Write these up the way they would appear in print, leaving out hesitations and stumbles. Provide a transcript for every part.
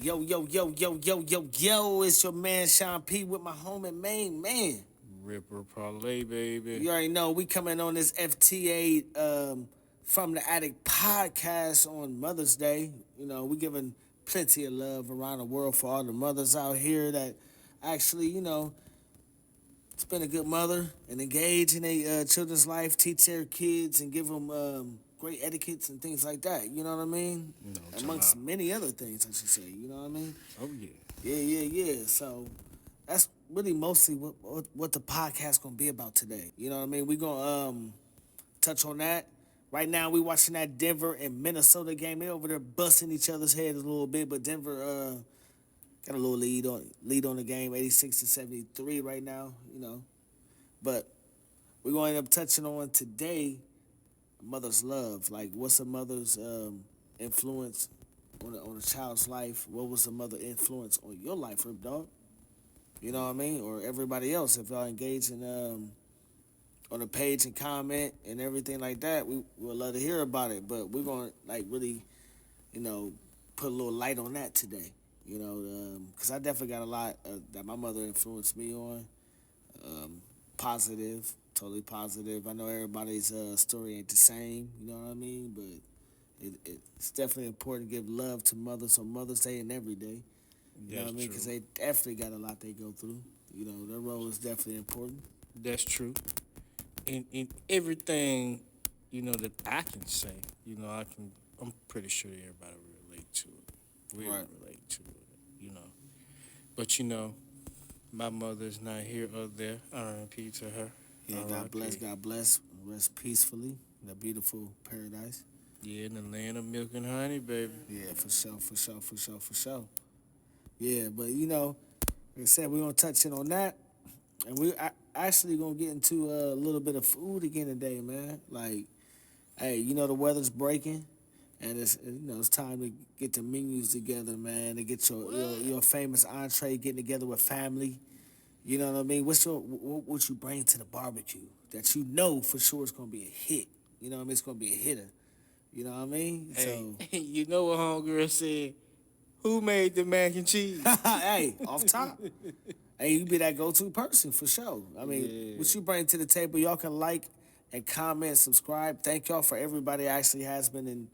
Yo, yo, yo, yo, yo, yo, yo, it's your man Sean P with my homie main man. Ripper Parlay, baby. You already know we coming on this FTA from the Attic podcast on Mother's Day. You know, we giving plenty of love around the world for all the mothers out here that actually, spend a good mother and engage in a children's life, teach their kids and give them great etiquettes and things like that. You know what I mean? No, Amongst many other things, I should say. You know what I mean? Oh yeah. Yeah. So that's really mostly what the podcast gonna be about today. You know what I mean? We gonna touch on that. Right now we watching that Denver and Minnesota game. They over there busting each other's heads a little bit, but Denver got a little lead on the game, 86-73 right now. But we're gonna end up touching on today mother's love. Like, what's a mother's influence on a child's life? What was a mother influence on your life, Rip Dog? You know what I mean? Or everybody else, if y'all engage in on the page and comment and everything like that, we would love to hear about it. But we're gonna like really, you know, put a little light on that today. Because I definitely got a lot that my mother influenced me on. Positive, totally positive. I know everybody's story ain't the same, you know what I mean? But it's definitely important to give love to mothers on Mother's Day and every day. You know what I mean? Because they definitely got a lot they go through. You know, their role is definitely important. That's true. In everything, that I can say, I'm pretty sure everybody will relate to it. We Right. relate to it. But my mother's not here or there. R.I.P. to her. Yeah, God bless, God bless. Rest peacefully in a beautiful paradise. Yeah, in the land of milk and honey, baby. Yeah, for sure. Yeah, but like I said, we're gonna touch in on that, and we actually gonna get into a little bit of food again today, man. Like, hey, the weather's breaking, and it's time to get the menus together, man. To get your famous entree getting together with family. You know what I mean? What you bring to the barbecue that you know for sure it's gonna be a hit. You know what I mean? It's gonna be a hitter. You know what I mean? Hey, So, you know what homegirl said? Who made the mac and cheese? hey, off top. Hey, you be that go-to person for sure. I mean, Yeah. what you bring to the table, y'all can like and comment, subscribe. Thank y'all for everybody actually has been in,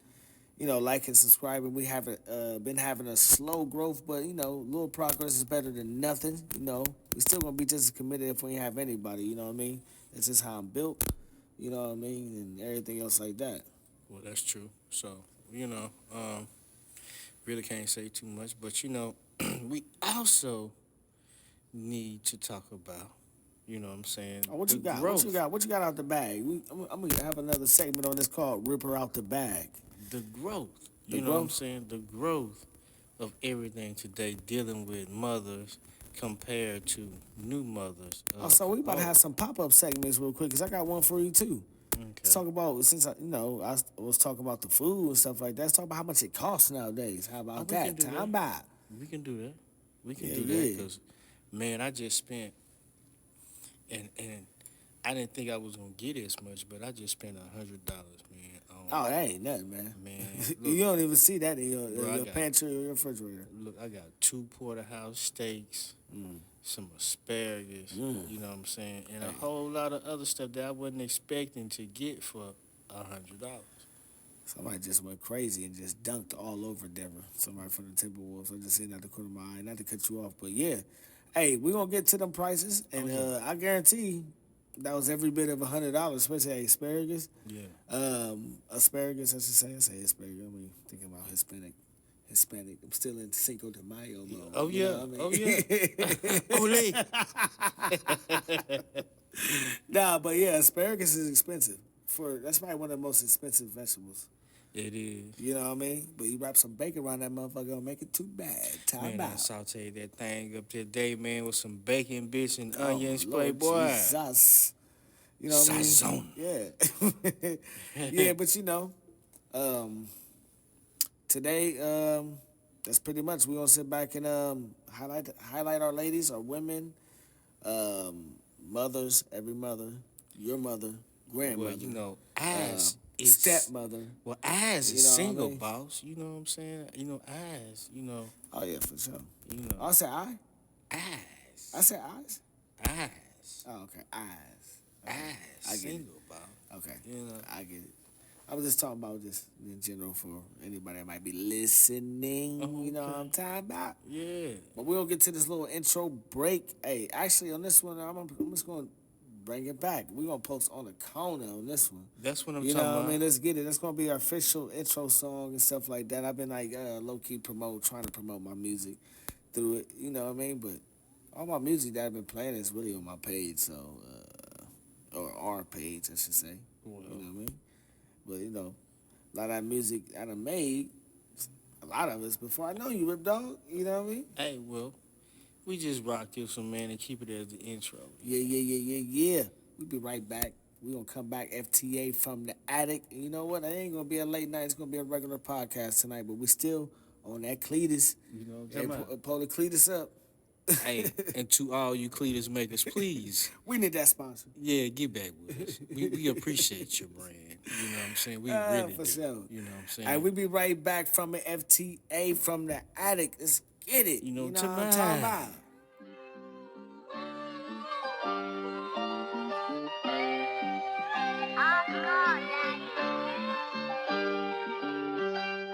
liking, subscribing. We haven't been having a slow growth, but little progress is better than nothing. We still gonna be just as committed if we ain't have anybody. You know what I mean? That's just how I'm built. You know what I mean, and everything else like that. Well, that's true. So, really can't say too much, but we also need to talk about, what I'm saying, Oh, what the you got? What you growth. got? What you got out the bag? I'm gonna have another segment on this called "Ripper Out the Bag." The growth. The You know what I'm growth. saying? The growth of everything today dealing with mothers compared to new mothers. Oh, so we about to have some pop-up segments real quick because I got one for you too. Let's Okay. talk about since I was talking about the food and stuff like that. Let's talk about how much it costs nowadays. How Oh, about we can that? do Time that. by. We can do that. We can Yeah, do that yeah. because, man, I just spent, and I didn't think I was gonna get as much, but I just spent $100, man. Oh, that ain't nothing, man. Man, You look, don't even see that in your, bro, in your pantry or your refrigerator. I got two porterhouse steaks, some asparagus, you know what I'm saying, and a Hey, whole lot of other stuff that I wasn't expecting to get for $100. somebody just went crazy and just dunked all over Denver. Somebody from the Timberwolves. I just seen that the corner of my eye. Not to cut you off, but yeah. Hey, we gonna get to them prices, Oh and yeah, I guarantee that was every bit of $100, especially asparagus. yeah. Asparagus, I should say. I say asparagus. I mean, thinking about Hispanic. I'm still in Cinco de Mayo mode. Oh You know yeah, what I oh mean? yeah. Ole. Nah, but yeah, asparagus is expensive. That's probably one of the most expensive vegetables. It is. You know what I mean? But you wrap some bacon around that motherfucker, don't make it too bad. Time Man, I out. sauteed that thing up today, man, with some bacon bits and Oh onions, Lord playboy. Jesus. You know what I mean? Sazon. Yeah. Yeah, but um, today, that's pretty much we gonna sit back and highlight our ladies, our women, mothers, every mother, your mother, Well, grandmother. as is Stepmother. Well, Eyes You is know what I single, mean? boss. You know what I'm saying? Eyes. Oh yeah, for sure. You Oh, know, I said I. I Eyes, said eyes. Eyes, Oh, okay, eyes. Okay, Eyes, I get it. single, boss. Okay, You know. I get it. I was just talking about just in general for anybody that might be listening. Oh, You know what okay. I'm talking about. Yeah. But we'll get to this little intro break. Hey, actually, on this one, I'm just going to bring it back. We're going to post on the corner on this one. That's what I'm You talking know what I mean? about. Let's get it. That's going to be our official intro song and stuff like that. I've been like low-key trying to promote my music through it. You know what I mean? But all my music that I've been playing is really on my page, so, or our page, I should say. Well, You know what I mean? But, a lot of that music I done made, a lot of it's before I know you, Rip Dog. You know what I mean? hey, well, we just rock this one, man, and keep it as the intro. Yeah. We'll be right back. We're going to come back FTA from the attic. And you know what? It ain't going to be a late night. It's going to be a regular podcast tonight. But we still on that Cletus. You know what I'm Hey, talking about? pull the Cletus up. Hey, and to all you Cletus makers, please, We need that sponsor. yeah, get back with us. We appreciate your brand. You know what I'm saying? We really For do. sure. You know what I'm saying? Hey, we'll be right back from the FTA from the attic. Let's get it. You know, what I'm talking about.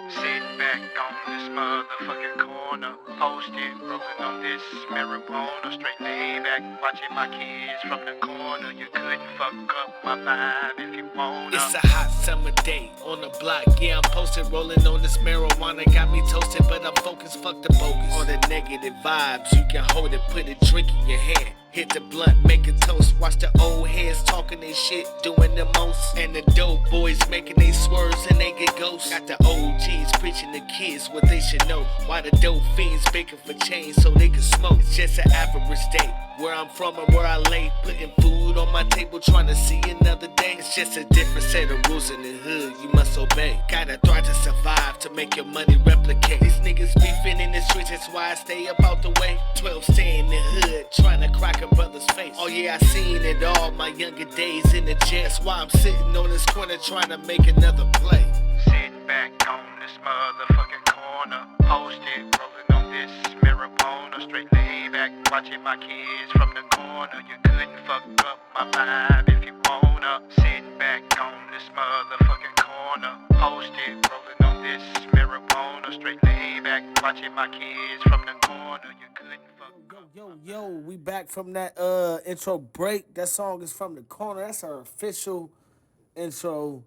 Sitting back on this motherfucking corner, posted, rolling on this marijuana, straight laid back, watching my kids from the corner. You couldn't fuck up my vibe if you wanna. It's a hot summer day on the block. Yeah, I'm posted, rolling on this marijuana. Got me toasted, but I'm focused, fuck the bogus. On the negative vibes, you can hold it, put a drink in your hand. Hit the blunt, make a toast. Watch the old heads talking their shit, doing the most. And the dope boys making they swerves and they get ghosts. Got the OGs preaching to kids what they should know. Why the dope fiends begging for change so they can smoke. It's just an average day. Where I'm from and where I lay, putting food on my table, trying to see another day. It's just a different set of rules in the hood, you must obey. Gotta thrive to survive, to make your money replicate. These niggas beefing in the streets, that's why I stay up out the way. 12 stay in the hood, trying to crack a brother's face. Oh yeah, I seen it all, my younger days in the jail. That's why I'm sitting on this corner trying to make another play. Sitting back on this motherfucking corner, posted, rolling on this marijuana, straight laid back, watching my kids from the corner. You couldn't fuck up my vibe if you wanna. Sitting back on this motherfucking corner, posted, rolling on this marijuana, straight laid back, watching my kids from the corner. You couldn't fuck up. Yo, we back from that intro break. That song is from the corner. That's our official intro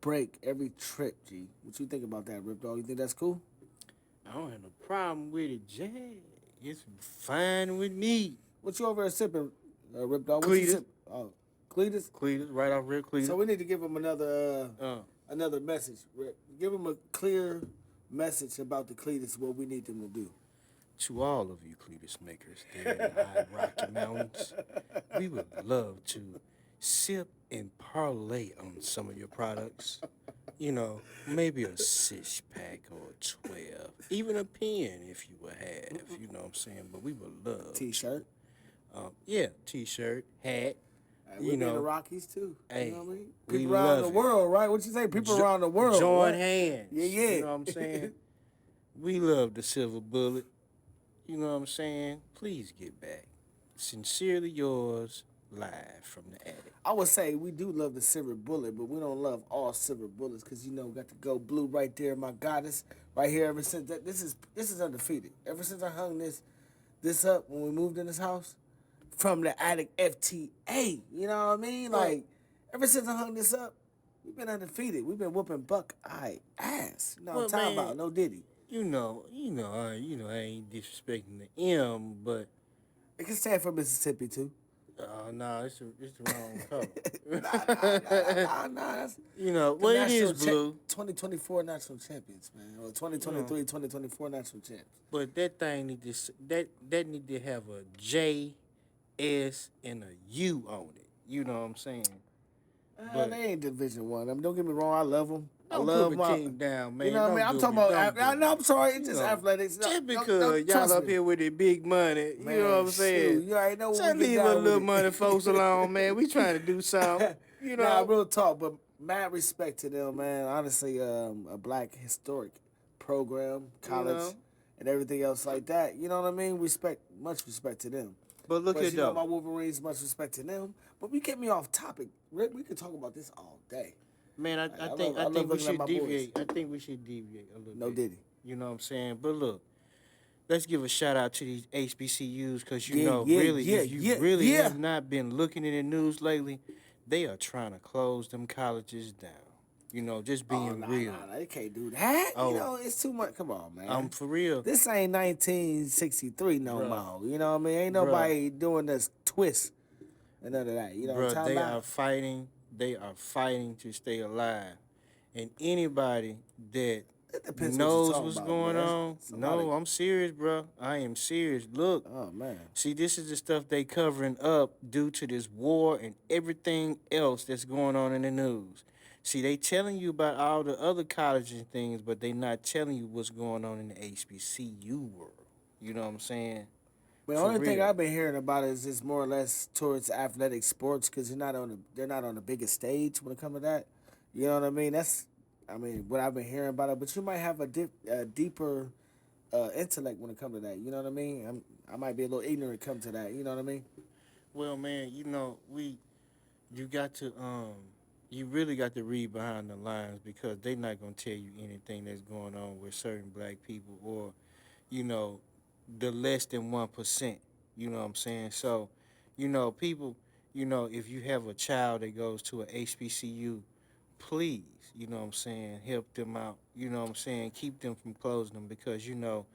break every trip, G. What you think about that, Rip Dog? You think that's cool? I don't have no problem with it, Jay. It's fine with me. What you over there sipping, Rip Dog? What you Cletus. sip? Oh, Cletus? Cletus, right off real Cletus. So we need to give him another message, Rip. Give him a clear message about the Cletus, what we need them to do. To all of you Cletus makers there in the high Rocky Mountains, we would love to sip and parlay on some of your products. You know, maybe a 6-pack or a 12, even a pen if you would have. You know what I'm saying? But we would love. T-shirt. Yeah, T-shirt, hat. We be in the Rockies too. Hey, you know what I mean? we People around love the it. world, right? What you say? People around the world. Join right? hands. Yeah. You know what I'm saying? We love the Silver Bullet. You know what I'm saying? Please get back. Sincerely yours, live from the attic. I would say we do love the silver bullet, but we don't love all silver bullets because got to go blue right there, my goddess, right here. Ever since that, this is undefeated. Ever since I hung this up when we moved in this house from the attic FTA, you know what I mean? Like ever since I hung this up, we've been undefeated. We've been whooping Buckeye ass. You know what I'm talking about? No Diddy. I ain't disrespecting the M, but It can stand for Mississippi too. no, it's the wrong color. Nah. That's Well, it is blue. 2024 national champions, man. Or 2023, 2024 national champs. But that thing need to have a J, S, and a U on it. You know what I'm saying? But They ain't Division One. Don't get me wrong. I love them. I don't love put my the team down, man. You know what I mean? I'm talking about. I'm sorry. It's just athletics. Just because y'all up here with the big money, Man, you know what I'm saying? shoot, you already know what Just we get leave down a with little it. money folks alone, man. We trying to do something. You know, Nah, real talk. But mad respect to them, man. Honestly, a black historic program, You college, know. and everything else like that. You know what I mean? Much respect to them. But look But at you know, though. my Wolverines, much respect to them. But we get me off topic. Rick, we could talk about this all day. Man, Like, I I love think we looking at should my boys. deviate. I think we should deviate a little No bit. Diddy. You know what I'm saying? But look, let's give a shout out to these HBCUs because you Yeah, know, yeah, really, yeah, if you yeah, really yeah. have not been looking in the news lately, they are trying to close them colleges down. You know, just Oh, being nah, real. nah, nah. They can't do that. You Oh, know, it's too much. Come on, man. for real, This ain't 1963 no bruh, more. You know what I mean? Ain't bruh, nobody doing this twist and none of that. You know what I'm bruh. talking They about? are fighting. They are fighting to stay alive. And anybody that It depends what you're knows talking what's about, going man. on, Somebody. no, I'm serious, bro. I am serious. Look, Oh man. see, this is the stuff they covering up due to this war and everything else that's going on in the news. See, they telling you about all the other colleges and things, but they not telling you what's going on in the HBCU world. You know what I'm saying? The For only thing real. I've been hearing about is just more or less towards athletic sports because they're not on the biggest stage when it comes to that. You know what I mean? I mean, what I've been hearing about it. But you might have a deeper intellect when it comes to that. You know what I mean? I might be a little ignorant come to that. You know what I mean? Well, man, you know, you got to you really got to read behind the lines because they not gonna tell you anything that's going on with certain black people or, you know, the less than 1%. You know what I'm saying? So, you know, people, you know, if you have a child that goes to a HBCU, please, you know what I'm saying, help them out. You know what I'm saying? Keep them from closing them because, you know,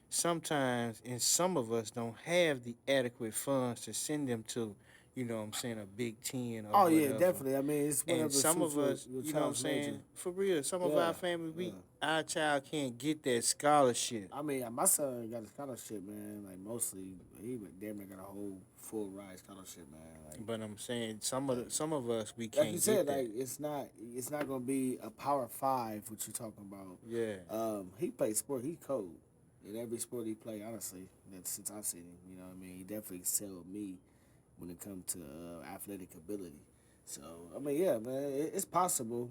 sometimes and some of us don't have the adequate funds to send them to, you know what I'm saying, a Big Ten or Oh yeah, whatever. definitely. I mean, it's And whatever some suits of us, your you know what I'm child's nature. saying, for real, some of Yeah, our families, yeah. our child can't get that scholarship. I mean, my son got a scholarship, man. Like mostly, he damn near got a whole full ride scholarship, man. But I'm saying Like some of us we like you can't get said, that. like it's not gonna be a power five. What you talking about? Yeah. He plays sport. He cold in every sport he play. Honestly, since I've seen him, you know what I mean. He definitely excelled me when it comes to athletic ability. So I mean, yeah, man, it's possible.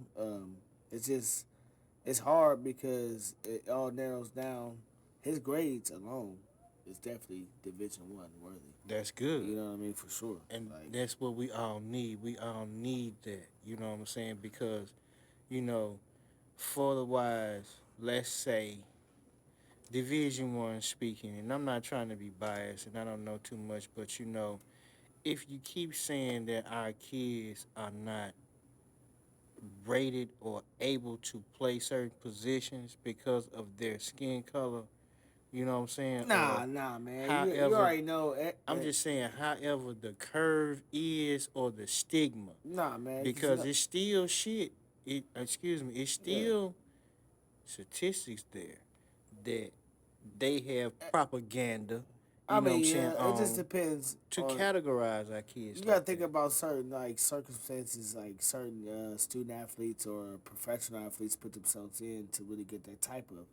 It's just it's hard because it all narrows down. His grades alone is definitely Division 1 worthy. That's good. You know what I mean, for sure. And Like that's what we all need. We all need that. You know what I'm saying? Because, you know, for the wise, let's say Division 1 speaking, and I'm not trying to be biased and I don't know too much, but you know, if you keep saying that our kids are not rated or able to play certain positions because of their skin color, you know what I'm saying? Or nah, man. You however, already know. I'm just saying, however the curve is or the stigma, Nah, man. Cause you because know, it's still shit. It's yeah. still statistics there that they have propaganda, I you know what I'm mean, saying, yeah. It just depends to on. categorize our kids You gotta like think that. about certain like circumstances, like certain student athletes or professional athletes put themselves in to really get that type of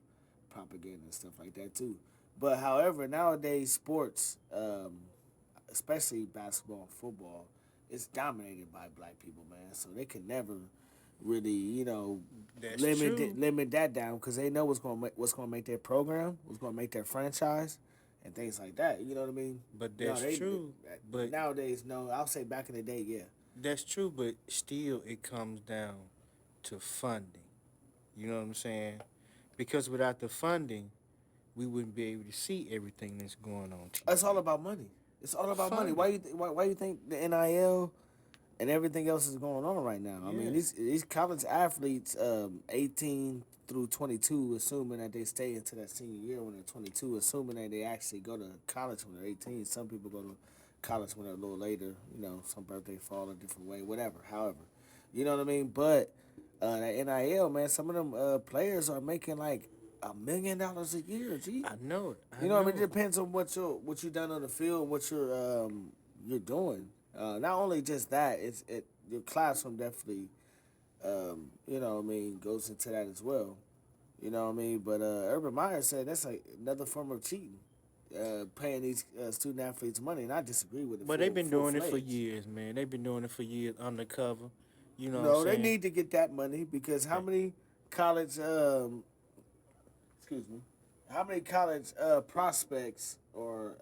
propaganda and stuff like that too. But however, nowadays sports, especially basketball and football, is dominated by black people, man. So they can never really, That's true. limit that down because they know what's gonna make their program, what's gonna make their franchise, and things like that. You know what I mean? But No, that's true. But nowadays no. I'll say back in the day, yeah. that's true. But still, it comes down to funding. You know what I'm saying? Because without the funding, we wouldn't be able to see everything that's going on It's all TV. about money. It's all about money. Funding. Why you think the NIL and everything else is going on right now? I mean, Yeah. these college athletes, 18 through 22, assuming that they stay into that senior year when they're 22, assuming that they actually go to college when they're 18. Some people go to college when they're a little later. Some birthday fall a different way, whatever. However, you know what I mean. But that NIL, man, some of them players are making like $1 million a year. Gee. I know it. I You know what I mean? It know it. depends on what you done on the field, what you're doing. Not only just that, your classroom definitely you know what I mean goes into that as well. You know what I mean? But Urban Meyer said that's like another form of cheating, paying these student athletes money, and I disagree with it But they've been full doing it for fledged. years, man. They've been doing it for years undercover. You know what I'm No, they saying? need to get that money because how They- many college excuse me, how many college prospects or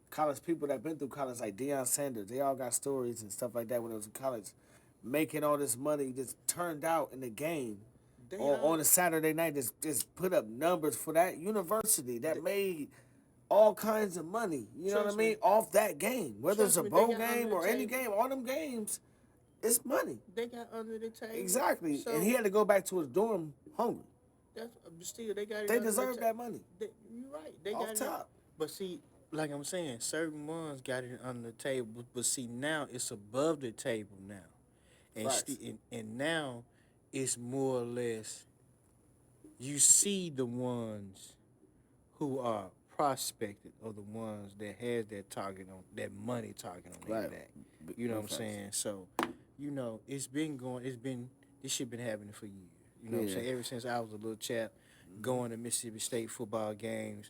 college people that been through college like Deion Sanders, they all got stories and stuff like that when they was in college, making all this money just turned out in the game They on all a Saturday night. Just put up numbers for that university that th- made all kinds of money. You know what I trust me. mean? Off that game, whether it's Trust a me, they bowl got under game the or any table. game, all them games, it's money. They got under the table. Exactly, and he So had to go back to his dorm hungry. that's still they got it They under the deserve table. that money You're right. They got off it. top. But see, like I'm saying, certain ones got it under the table. But see, now it's above the table now, Facts. and now it's more or less you see the ones who are prospected or the ones that has that target on that money target on their Right. back. B- You know what big I'm facts. saying? So, it's been going. It's been this shit been happening for years. You know what I'm Yeah. saying? Ever since I was a little chap, going to Mississippi State football games,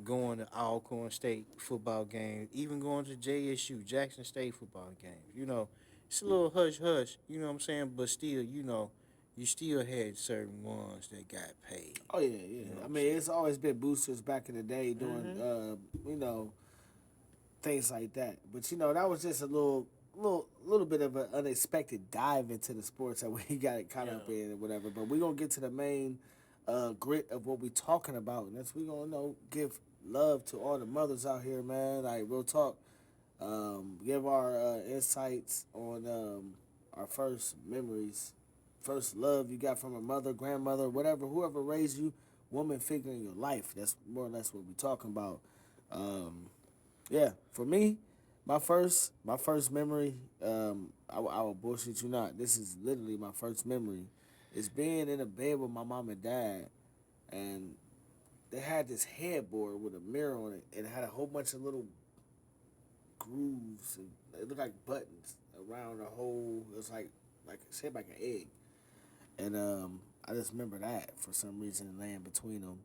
going to Alcorn State football games, even going to JSU Jackson State football games. It's a little hush hush. You know what I'm saying? But still, you still had certain ones that got paid. Oh yeah, yeah. You know what I I'm mean, saying? it's always been boosters back in the day doing, Mm-hmm. you know, things like that. But that was just a little bit of an unexpected dive into the sports that we got caught up Yeah. in or whatever. But we're gonna get to the main grit of what we talking about, and that's we gonna give love to all the mothers out here, man. Like real talk, give our insights on our first memories, first love you got from a mother, grandmother, whatever, whoever raised you, woman figure in your life. That's more or less what we talking about. Yeah, for me, my first memory, I will bullshit you not. This is literally my first memory. Is being in a bed with my mom and dad, and they had this headboard with a mirror on it, and it had a whole bunch of little grooves, and it looked like buttons around the whole. It was like shaped like an egg, and I just remember that for some reason laying between them.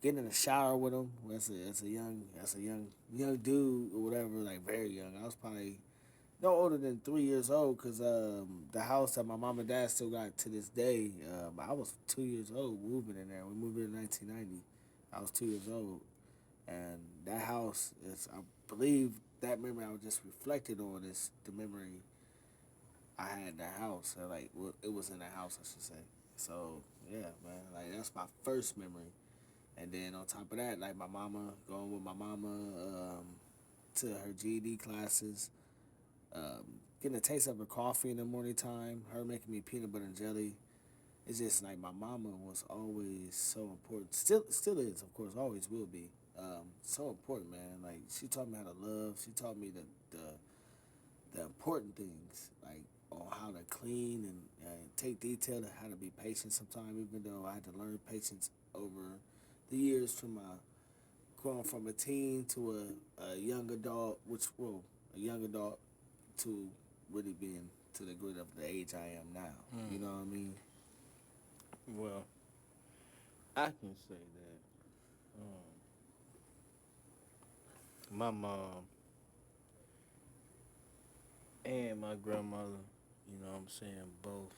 Getting in the shower with him as a young dude or whatever, like very young. I was probably no older than 3 years old because the house that my mom and dad still got to this day. I was 2 years old moving in there. We moved in 1990. I was 2 years old, and that house is, I believe, that memory I was just reflected on is the memory I had in the house. Like it was in the house, I should say. So yeah, man, like that's my first memory. And then on top of that, like my mama, going with my mama to her GED classes, getting a taste of her coffee in the morning time, her making me peanut butter and jelly. It's just like my mama was always so important. Still is, of course, always will be. So important, man. Like she taught me how to love. She taught me the important things, like on how to clean and take detail and how to be patient sometimes, even though I had to learn patience over the years from growing from a teen to a young adult, a young adult to really being to the grid of the age I am now. You know what I mean? Well, I can say that my mom and my grandmother, what I'm saying, both.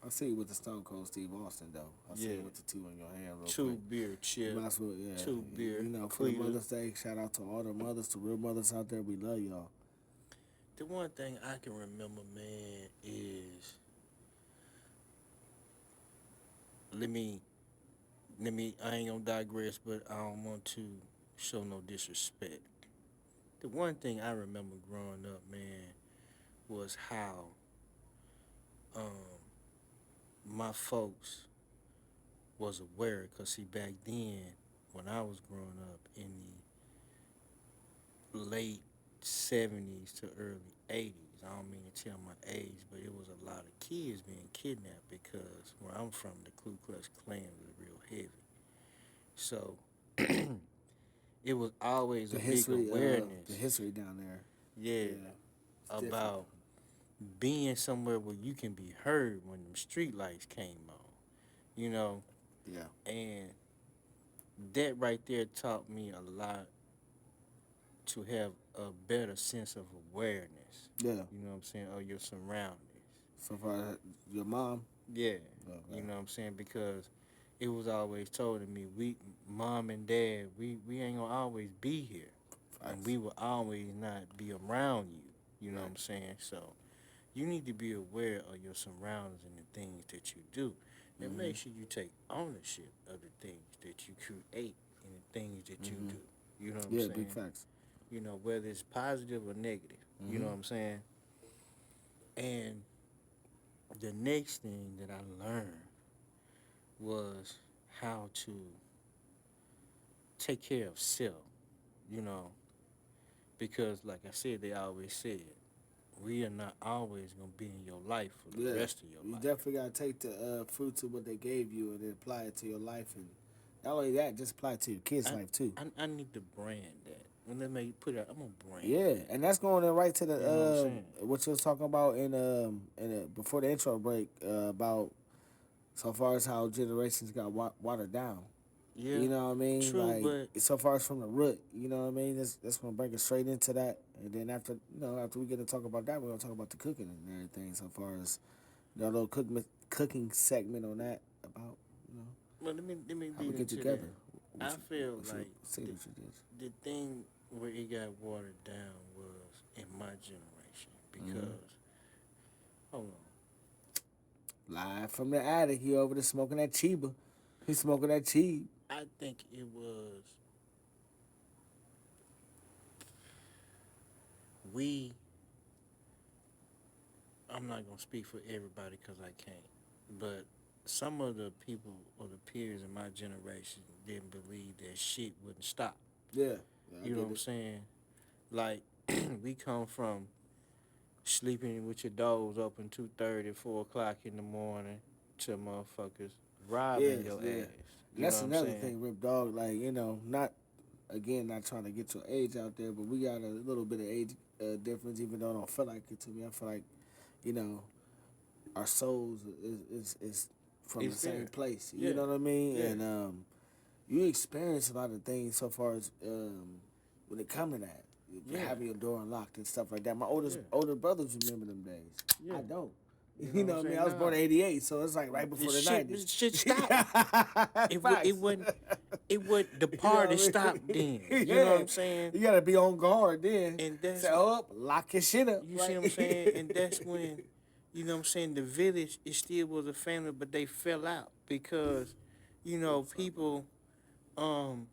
I see you with the Stone Cold Steve Austin though. I see Yeah. you with the two in your hand real Two quick. beer You chip, might as well, yeah. two beer. For the Cleaver. Mother's Day, shout out to all the mothers, the real mothers out there. We love y'all. The one thing I can remember, man, is let me I ain't gonna digress, but I don't want to show no disrespect. The one thing I remember growing up, man, was how um my folks was aware, cause see back then when I was growing up in the late '70s to early '80s, I don't mean to tell my age, but it was a lot of kids being kidnapped because where I'm from, the Ku Klux Klan was real heavy. So it was always The a big history, the awareness, history down there, yeah, yeah, it's different. about being somewhere where you can be heard when them street lights came on, you know, Yeah, and that right there taught me a lot to have a better sense of awareness. yeah, You know what I'm saying? Of your surroundings. So far, your mom. Yeah, Okay. you know what I'm saying? Because it was always told to me, mom and dad, we ain't gonna always be here, and Facts. we will always not be around you. You know what Right. I'm saying? So you need to be aware of your surroundings and the things that you do, and Mm-hmm. make sure you take ownership of the things that you create and the things that you Mm-hmm. do. You know what I'm Yeah, big saying? facts. You know, whether it's positive or negative. You know Mm-hmm. what I'm saying? And the next thing that I learned was how to take care of self, you know, because like I said, they always said, we are not always gonna be in your life for the Yeah, rest of your you life. definitely gotta take the fruits of what they gave you and then apply it to your life, and not only that, just apply it to your kids' I, life too. I need to brand that. When they make put it, I'm gonna brand Yeah, that. and that's going in right to the You know what I'm saying? what you was talking about in before the intro break about so far as how generations got watered down. Yeah, You know what I mean? true, Like but so far as from the root. You know what I mean? That's gonna bring us straight into that, and then after after we get to talk about that, we're gonna talk about the cooking and everything. So far as little cooking segment on that about let me how we lead get into together. that. I feel What you like say the what you did. the thing where it got watered down was in my generation Mm-hmm. because hold on. Live from the attic, he over there smoking that Chiba. He smoking that cheese. I think it was we. I'm not gonna speak for everybody because I can't, but some of the people or the peers in my generation didn't believe that shit wouldn't stop. Yeah, yeah, I You know get what I'm it. saying? Like we come from sleeping with your doors open 2:30, 4 o'clock in the morning to motherfuckers robbing Yes, your yeah. ass. And You know that's what I'm another saying? thing, Rip Dog. Like not again, not trying to get your age out there, but we got a little bit of age difference. Even though I don't feel like it to me, I feel like you know our souls is from the It's same there. place. You Yeah, know what I mean? yeah, And you experience a lot of things so far as when it come to that, yeah, having your door unlocked and stuff like that. My yeah, older brothers remember them days. yeah. I don't. You know You what know I'm what I mean? saying? I was born Nah, in '88, so it's like right before the '90s. this shit stopped. It Facts. wouldn't the You know party what I stopped mean? then. You know what Yeah. I'm saying? You gotta be on guard then. And that's Say, oh, lock your shit up, you see right? what I'm saying? And that's when you know what I'm saying, the village it still was a family, but they fell out because, people um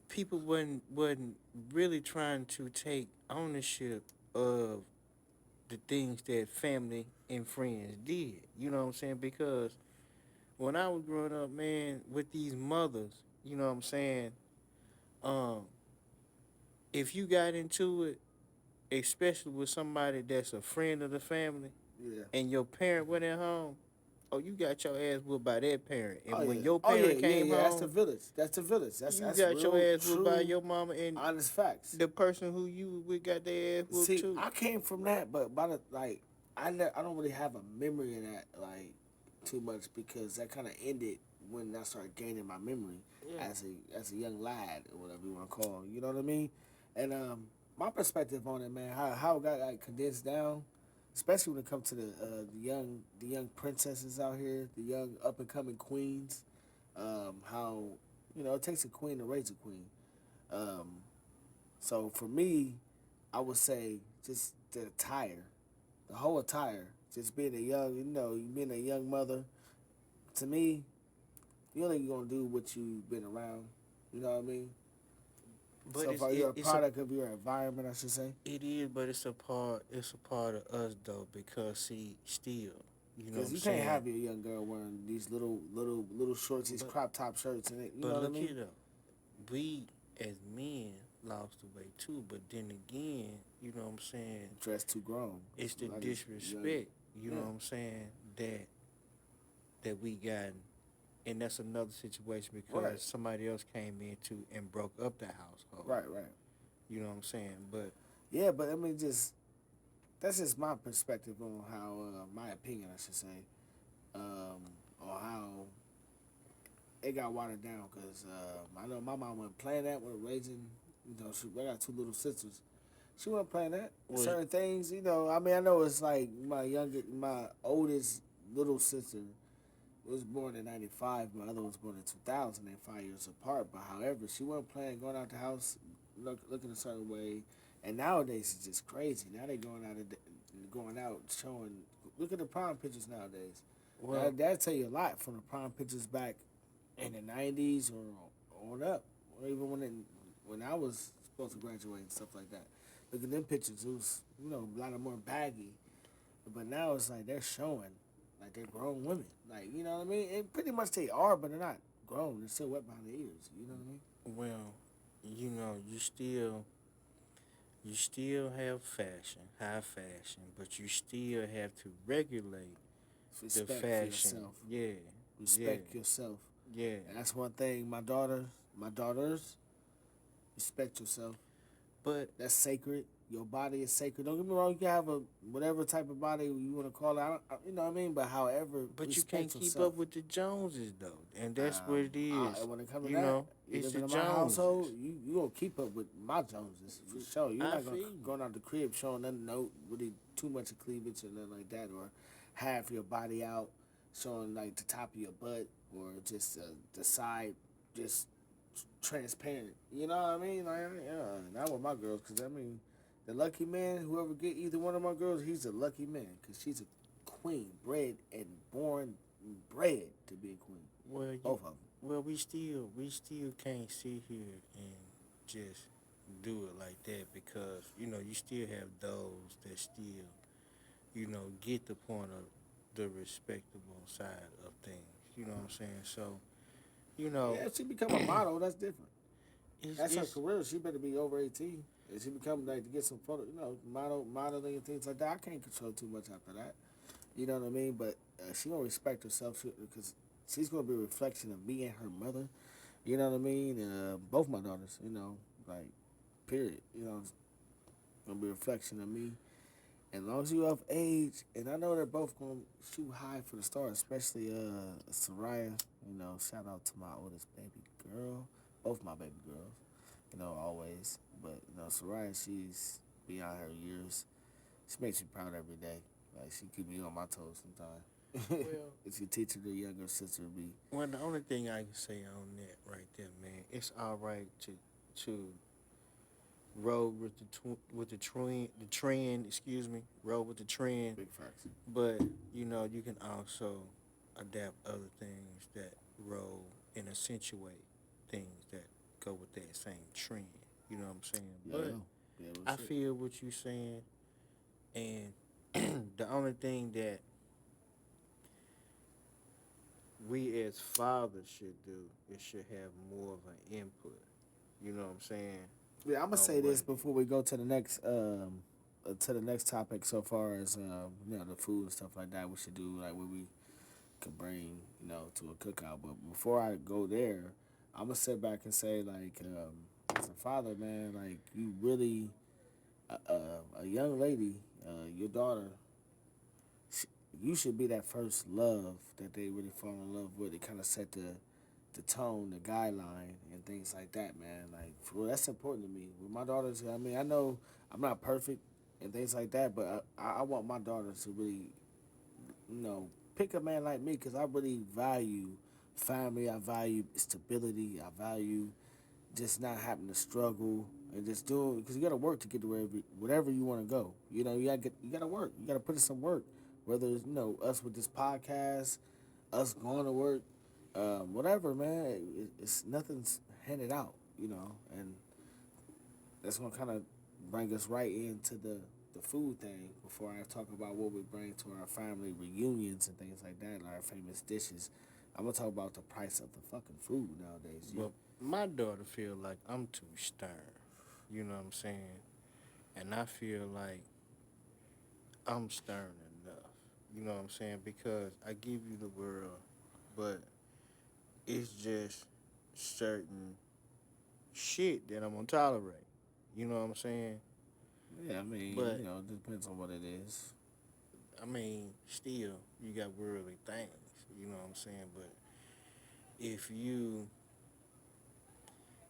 people wasn't really trying to take ownership of the things that family and friends did. You know what I'm saying? Because when I was growing up, man, with these mothers, you know what I'm saying, um, if you got into it, especially with somebody that's a friend of the family, Yeah. and your parent went at home, oh, you got your ass whooped by that parent. Oh And when yeah. your Oh yeah. parent Yeah. came Yeah. That's the home, village. That's the village. you That's got your real, ass whooped by true, your mama, and honest facts. the person who you with got their ass whooped See, too. I came from that, but by the like, I don't really have a memory of that like too much because that kind of ended when I started gaining my memory Yeah. as a young lad or whatever you want to call it. You know what I mean? And my perspective on it, man, how it got like condensed down, especially when it comes to the young princesses out here, the young up and coming queens. How it takes a queen to raise a queen. Um, so for me, I would say just the attire, the whole attire. Just being a young, being a young mother. To me, you only gonna do what you've been around. You know what I mean? But So far, you're a product of your environment, I should say. it is, but it's a part of us though because see, still, you know what Because I'm you can't saying. have your young girl wearing these little shorts, these But crop top shirts, and you but know what I look mean? here though, we as men lost the way too. But then again, you know what I'm saying. Dressed too grown. It's the Like it's young. disrespect, you know Yeah. what I'm saying, that we got, and that's another situation Right. because somebody else came into and broke up the household. Right. Right. You know what I'm saying? But Yeah, but I mean, just that's just my perspective on how, my opinion, I should say, on how it got watered down. Because I know my mom wasn't playing that when raising. I got two little sisters. She wasn't playing that. Well, Certain things, you know. I mean, I know it's like my oldest little sister was born in '95. My other was born in 2000. They're 5 years apart. But however, she wasn't playing going out the house, looking a certain way. And nowadays it's just crazy. Now they going out showing. Look at the prom pictures nowadays. well, That tell you a lot from the prom pictures back in the '90s or on up, or even when I was supposed to graduate and stuff like that. Look at them pictures. It was a lot of more baggy, but now it's like they're showing like they're grown women. Like you know what I mean? And pretty much they are, but they're not grown. They're still wet behind the ears. You know what I mean? well, you still have fashion, high fashion, but you still have to regulate the Respect for fashion. yourself. Yeah, yeah, Respect yourself. yeah. And that's one thing. My daughters, respect yourself. But That's sacred. Your body is sacred. Don't get me wrong. You can have a whatever type of body you want to call it. You know what I mean. But however, but you can't respect keep yourself. up with the Joneses though, and that's what it is. When it comes to You that, know, you it's the living in my household, Joneses. you gonna keep up with my Joneses for sure. You're I not gonna feel you. going out the crib showing nothing no really too much of cleavage or nothing like that, or half your body out showing like the top of your butt or just the side just transparent. You know what I mean? Like yeah, not with my girls, cause I mean, the lucky man, whoever get either one of my girls, he's a lucky man, cause she's a queen, bred and born, bred to be a queen. Well, Both of them. we still can't sit here and just do it like that because you still have those that still get the point of the respectable side of things. You know what I'm saying? So you know, Yeah, if she become a model, that's different. That's her it's career. She better be over 18. If she become like to get some photo, modeling and things like that. I can't control too much after that. You know what I mean? But she gonna respect herself because she's gonna be a reflection of me and her mother. You know what I mean? Both my daughters. Like period. Gonna be a reflection of me. And as long as you of age, and I know they're both gonna shoot high for the stars, especially Soraya. Shout out to my oldest baby girl, both my baby girls. Always. But Soraya, she's beyond her years. She makes me proud every day. Like she keep me on my toes sometimes. well, If you teach her the younger sister be well, the only thing I can say on that right there, man, it's all right to roll with the trend. Excuse me, roll with the trend. big facts. But you can also adapt other things that roll and accentuate things that go with that same trend. You know what I'm saying? Yeah, But yeah, I shit. feel what you're saying, and the only thing that we as fathers should do is should have more of an input. You know what I'm saying? Yeah, I'm gonna On say what? this before we go to the next topic. So far as the food and stuff like that, we should do like what we could bring to a cookout. But before I go there, I'm gonna sit back and say like as a father, man, like you really a young lady, your daughter, sh- you should be that first love that they really fall in love with. It kind of set the tone, the guideline, and things like that, man. Like, for real, that's important to me. With my daughters, I mean, I know I'm not perfect and things like that, but I want my daughters to really, pick a man like me because I really value family. I value stability. I value just not having to struggle and just doing because you got to work to get to whatever you want to go. You got to work. You got to put in some work. Whether it's us with this podcast, us going to work, whatever, man. It's nothing's handed out, and that's gonna kind of bring us right into the food thing before I talk about what we bring to our family reunions and things like that, our famous dishes. I'm gonna talk about the price of the fucking food nowadays. But my daughter feel like I'm too stern. You know what I'm saying? And I feel like I'm stern enough. You know what I'm saying? Because I give you the world, but it's just certain shit that I'm gonna tolerate. You know what I'm saying? Yeah, I mean, But it depends on what it is. I mean, still, you got worldly things. You know what I'm saying? But if you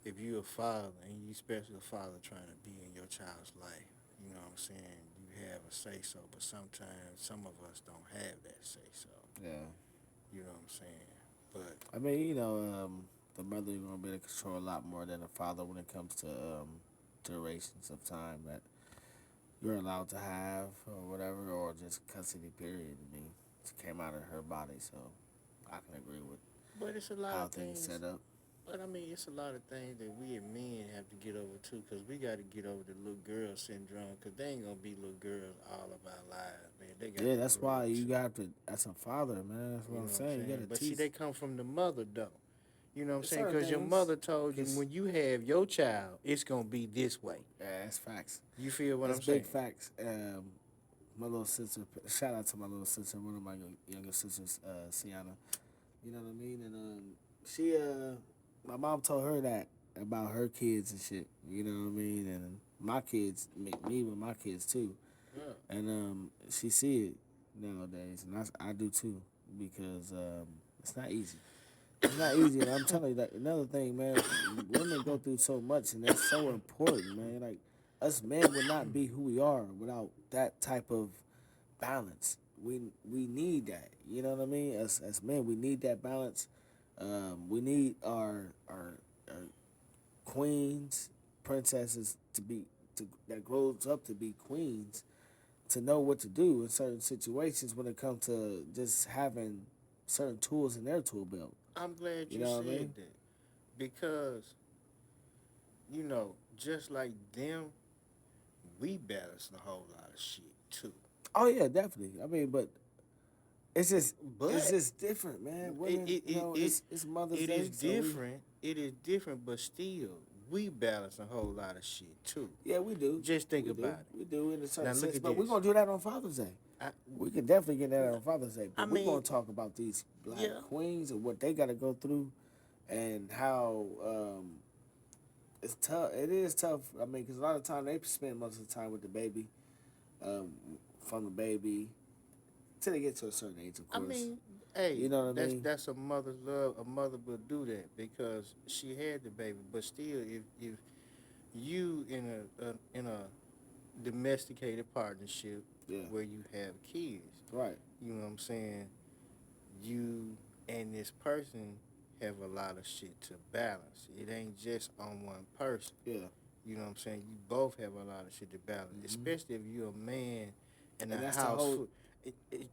if you a father and you especially a father trying to be in your child's life, You know what I'm saying? You have a say so, but sometimes some of us don't have that say so. Yeah. You know what I'm saying? But I mean, the mother is gonna be able to control a lot more than the father when it comes to durations of time that you're allowed to have or whatever, or just custody. Period. I mean, it came out of her body, so I can agree with it's a lot how of things things. set up. But I mean, it's a lot of things that we as men have to get over too, cause we got to get over the little girl syndrome, cause they ain't gonna be little girls all of our lives, man. They got Yeah, to that's grow why you too. got to. As a father, man, that's You what I'm know what I'm saying. You saying? got to But see, teach they come from the mother though. You know what I'm saying? certain Because your things. mother told you Cause when you have your child, it's gonna be this way. yeah, that's facts. You feel what That's I'm big saying? facts. My little sister. Shout out to my little sister, one of my younger sisters, Sienna. You know what I mean? And she my mom told her that about her kids and shit. You know what I mean? And my kids make me with my kids too. Yeah. And she see it nowadays, and I do too because it's not easy. It's not easy, and I'm telling you that another thing, man. Women go through so much, and that's so important, man. Like us men would not be who we are without that type of balance. We need that. You know what I mean? As men, we need that balance. We need our queens, princesses to be that grows up to be queens to know what to do in certain situations when it comes to just having certain tools in their tool belt. I'm glad You you know what I said mean? that because just like them, we balance a whole lot of shit too. Oh yeah, definitely. I mean, but it's But just different, man. it Women, it, it, it it's Mother's it Day, is so we different. It is different, but still, we balance a whole lot of shit too. yeah we do, Just think about it. we do in a Now certain look sense. at But we're this. gonna do that on Father's Day. I, We can definitely get that on Father's Day. I But we're mean, gonna talk about these black yeah. queens and what they got to go through, and how it's tough. It is tough. I mean, because a lot of time they spend most of the time with the baby, um, from the baby till they get to a certain age, of I course. mean, hey, You know what I that's mean? that's a mother's love. A mother will do that because she had the baby. But still, if you in a domesticated partnership Yeah. where you have kids, Right. you know what I'm saying? You and this person have a lot of shit to balance. It ain't just on one person. Yeah. You know what I'm saying? You both have a lot of shit to balance, Hmm. especially if you're a man in a And that's the house whole. full.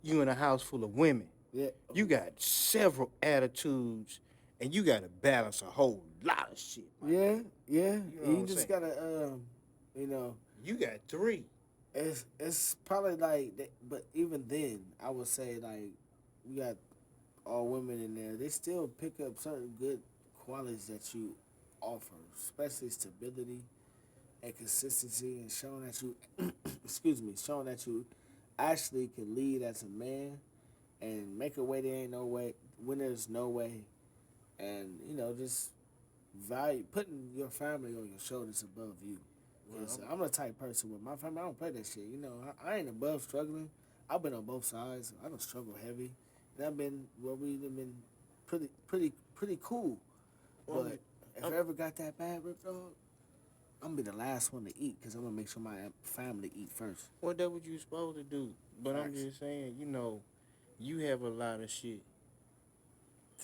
You in a house full of women. Yeah. You got several attitudes, and you got to balance a whole lot of shit, my Yeah. nigga. Yeah. You know what You I'm just saying? gotta you know, You got three. it's probably like, but even then, I would say like we got all women in there. They still pick up certain good qualities that you offer, especially stability and consistency, and showing that you, excuse me, showing that you actually can lead as a man and make a way there ain't no way when there's no way, and just value putting your family on your shoulders above you. Because Well, I'm the type person with my family, I don't play that shit. I ain't above struggling. I've been on both sides. I don't struggle heavy, and I've been where we've been pretty cool. I'm, But if I'm, I ever got that bad, Rip Dog, I'm gonna be the last one to eat because I'm gonna make sure my family eat first. well, that's what you supposed to do. But I'm Facts. just saying, you have a lot of shit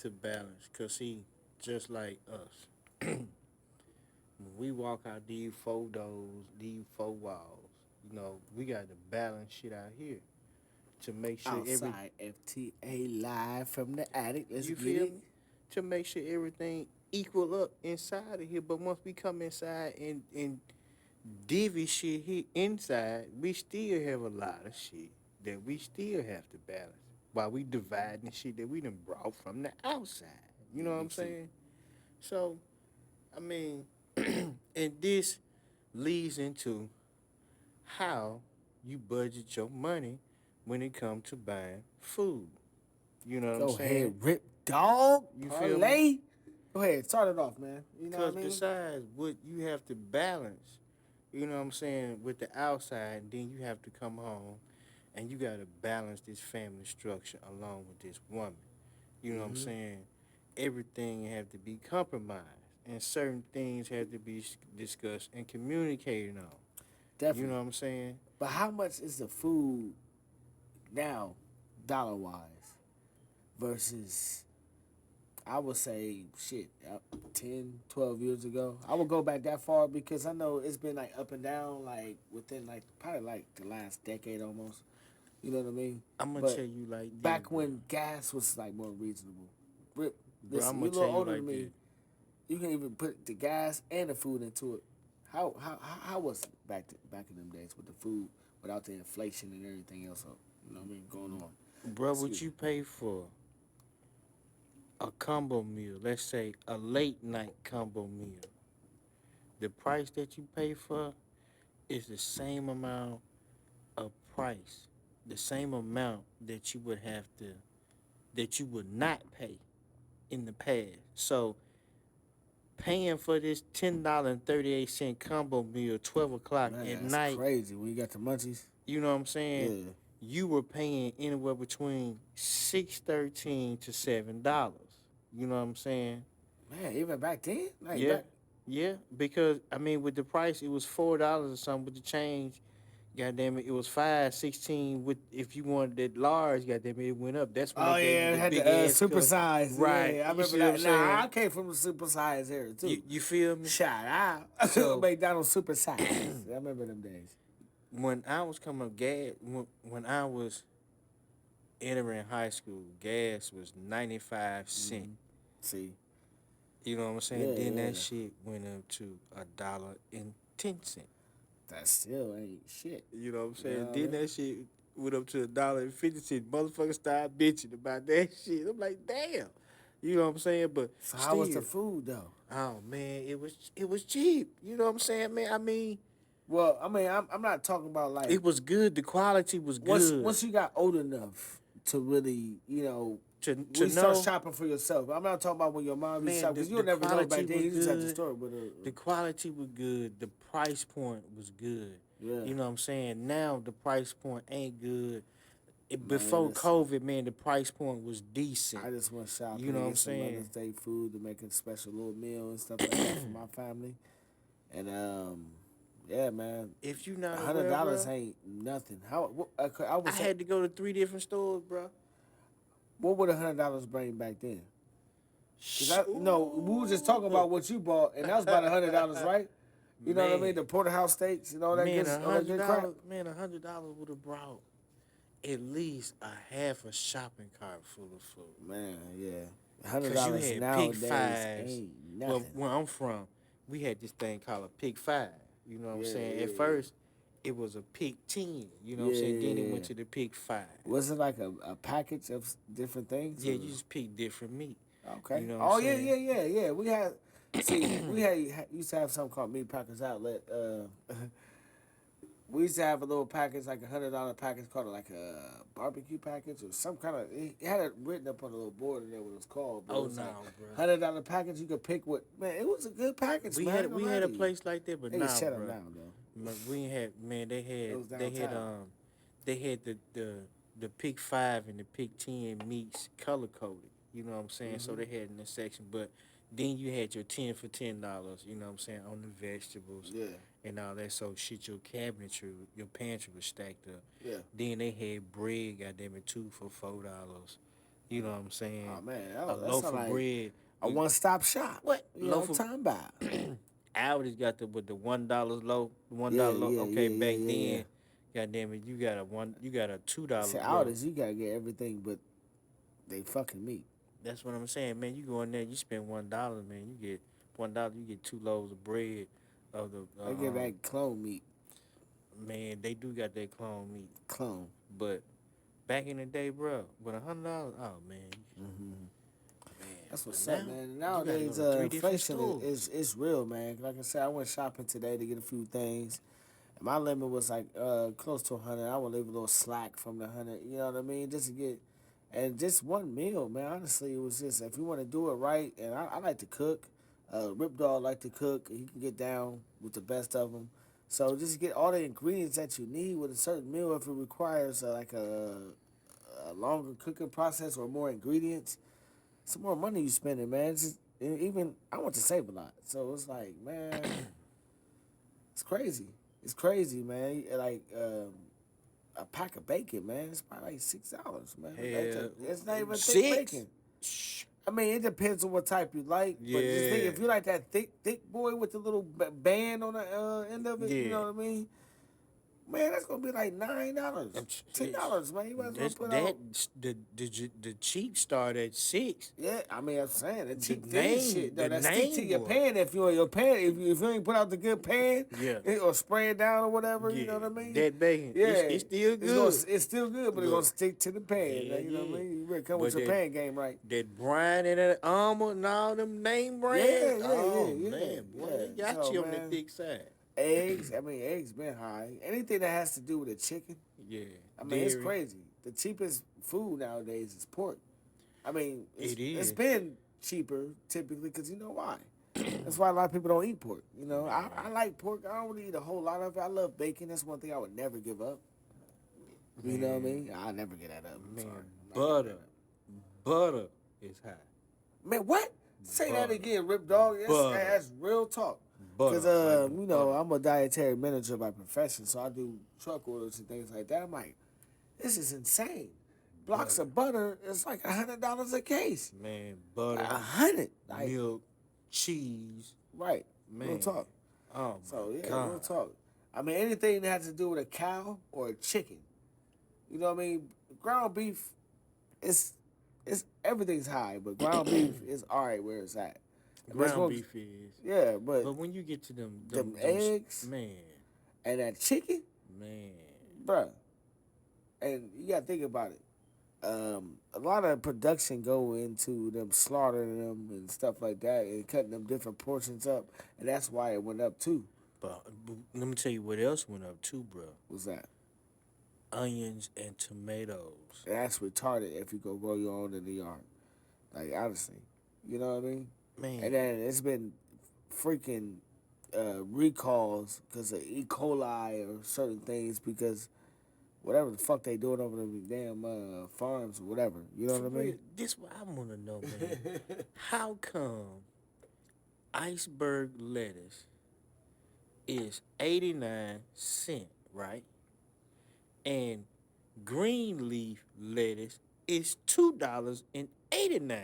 to balance. Cause see, just like us, when we walk out these four doors, these four walls, we got to balance shit out here to make sure Outside FTA live from the attic. Let's you get feel it. me? To make sure everything equal up inside of here. But once we come inside and divvy shit here inside, we still have a lot of shit that we still have to balance while we dividing the shit that we done brought from the outside. You know That what I'm makes sense. saying? So, I mean, and this leads into how you budget your money when it comes to buying food. You know what I'm Go saying? ahead, Rip Dog You feel me? Parlay. Go ahead, start it off, man. You know what I Because mean? besides what you have to balance, you know what I'm saying, with the outside, then you have to come home and you got to balance this family structure along with this woman. You know what I'm Hmm. saying? Everything have to be compromised and certain things have to be discussed and communicated on. Definitely. You know what I'm saying? But how much is the food now, dollar wise, versus I would say shit 10, 12 years ago. I would go back that far because I know it's been like up and down like within like probably like the last decade almost. You know what I mean? I'm gonna But tell you like this, back bro. when gas was like more reasonable. Rip, Bro, I'm listen, gonna you're a tell little you older than like me. this. You can even put the gas and the food into it. How was it back in them days with the food without the inflation and everything else? You know what I mean going on. Bro, what Excuse me. you pay for a combo meal, let's say a late night combo meal, the price that you pay for is the same amount of price, the same amount that you would have to, that you would not pay in the past. So paying for this $10.38 combo meal 12 o'clock Man, at that's night, crazy when you got the munchies. you know what I'm saying? Yeah. You were paying anywhere between $6.13 to $7. You know what I'm saying? Man, even back then? Like Yeah, back yeah. Because I mean, with the price, it was $4 or something. With the change, goddamn it, it was 5.16. With if you wanted it large, goddamn it, it went up. That's when they oh gave you yeah, it the had big the ass super cup. size. Right. Yeah, I You remember see what I'm that. Nah, saying? I came from the super size era too. You feel me? Shout out. So McDonald's super size. I remember them days. when I was coming up, gas when I was entering high school, gas was 95 cents. See. You know what I'm saying? Yeah, Then yeah. that shit went up to $1.10. That still ain't shit. You know what I'm You know saying? what I Then mean? that shit went up to $1.50. Motherfuckers started bitching about that shit. I'm like, damn. You know what I'm saying? But So how was the still, food though? oh man, it was cheap. You know what I'm saying, man? I mean, Well, I mean, I'm not talking about like it was good. The quality was once good. once you got old enough to really, To we start know, shopping for yourself. I'm not talking about when your mom used to man, shop the, because the you'll never know quality back then. was You just have the good. store, but The quality was good. The price point was good. yeah, You know what I'm saying? Now the price point ain't good. man, Before listen. COVID, man, the price point was decent. I just went shopping You to know what I'm get some Mother's saying? Day food to make a special little meal and stuff like that for my family. And yeah, man, If you not aware, $100 bro, ain't nothing. I I would say, had to go to 3 different stores, bro. what would $100 bring back then? Cause we were just talking Ooh. about what you bought, and that was about $100, right? You know what I mean? Man, The porterhouse steaks and man, a all that hundred good crap. dollars, man, $100 would have brought at least a half a shopping cart full of food. Man, yeah, hundred Cause you dollars had pick nowadays fives. ain't Well, nothing. where I'm from, we had this thing called a pick five. You know what I'm Yeah, saying? At yeah, first, it was a pick 10. You know what I'm yeah, saying? Then it yeah. went to the pick five. Was it like a package of different things? Yeah, Or? you just pick different meat. Okay. You know what I'm Oh yeah, saying? yeah, yeah, yeah. We had used to have something called Meat Packers Outlet. We used to have a little package, like $100 package, called like a barbecue package or some kind of. It had it written up on a little board in there what it was called. But it Oh was like no, bro. $100 package. You could pick what. Man, it was a good package, We man. I had ain't we gonna lie had to a you. place like that, but They just nah, shut them bro. down though. We had man. They It had was they had downtown. they had the pick five and the pick 10 meats color coded. You know what I'm saying? So they had in this section, but then you had your 10 for $10. You know what I'm saying, on the vegetables Yeah, and all that. So shit, your cabinetry, your pantry was stacked up. yeah. Then they had bread, goddamn it, 2 for $4. You know what I'm saying? Oh man, A that loaf sound of like bread. a one-stop shop. What You know what loaf I'm of talking about? Aldi's got the with the $1 loaf, Yeah, $1 loaf. yeah, Okay, yeah, yeah, back yeah, yeah. then, goddamn it, you got a $2 See, loaf. Aldis, you gotta get everything but they fucking meat. That's what I'm saying, man. You go in there, you spend $1, man. You get $1, you get 2 loaves of bread. Of the They get that clone meat. man, they do got that clone meat, Clone. but back in the day, bro, with $100, oh man, Mm-hmm. man. That's But what's up, now man. you got to go Nowadays, to 3 different inflation stores. is real, man. Like I said, I went shopping today to get a few things. And my limit was like close to 100. I would leave a little slack from the 100. You know what I mean? Just to get, and just one meal, man. Honestly, it was just if you want to do it right, and I like to cook. Rip Dog like to cook. He can get down with the best of them. So just get all the ingredients that you need with a certain meal. If it requires like a longer cooking process or more ingredients, some more money you spending, man. It's just, even I want to save a lot, so it's like, man, it's crazy. It's crazy, man. Like a pack of bacon, man. It's probably like $6, man. Hell, It's not even thick 6? bacon. I mean, it depends on what type you like. But just think, Yeah. if you like that thick boy with the little band on the end of it, you Yeah. know what I mean? Man, that's gonna be like $9, $10, man. You might as well put out. The cheap start at 6. Yeah, I mean, I'm saying the cheap The thin name- shit. the Though, that stick to name your boy. pan. If you your pan, if you ain't put out the good pan, Yeah. or spray it down or whatever, you know Yeah, what I mean? that bacon, yeah, it's still good. It's still good, but it's gonna Good. stick to the pan. Yeah, You know what yeah. I mean? You better come But with your that- pan game right. That Brian and that Armour and all them name brands. Yeah, oh yeah, man, boy, they yeah. got So, you on man, the thick side. Eggs, I mean, eggs been high. Anything that has to do with a chicken, Yeah, I mean, it's dairy. crazy. The cheapest food nowadays is pork. I mean, It is. It's been cheaper typically because you know why. That's why a lot of people don't eat pork. You know, I like pork. I don't really eat a whole lot of it. I love bacon. That's one thing I would never give up. You know what I mean? I'll never get that up. I'm Man, sorry. I'm not giving butter is high. that up. Man, what? Say that Butter. again, Rip Dog. Butter. That's real talk. Butter, Because, like you know, butter. I'm a dietary manager by profession, so I do truck orders and things like that. I'm like, this is insane. Blocks of butter is like $100 a case. Man, butter, 100, like, milk, cheese. right? Man, Real talk. Oh So my yeah, God. real talk. I mean, anything that has to do with a cow or a chicken, you know what I mean? Ground beef, it's everything's high, but ground beef is all right where it's at. But it's Ground gonna- beef is. Yeah, but But when you get to them eggs? man, and that chicken, man, bruh, and you gotta think about it. A lot of production go into them slaughtering them and stuff like that, and cutting them different portions up, and that's why it went up too. but let me tell you what else went up too, bro. What's that? Onions and tomatoes. And that's retarded if you go grow your own in the yard. Like honestly, you know what I mean? Man, And then it's been freaking recalls because of E. coli or certain things because whatever the fuck they doing over them damn farms or whatever. You know for what I mean? real, this what I want to know, man. How come iceberg lettuce is 89¢, right? And green leaf lettuce is $2.89.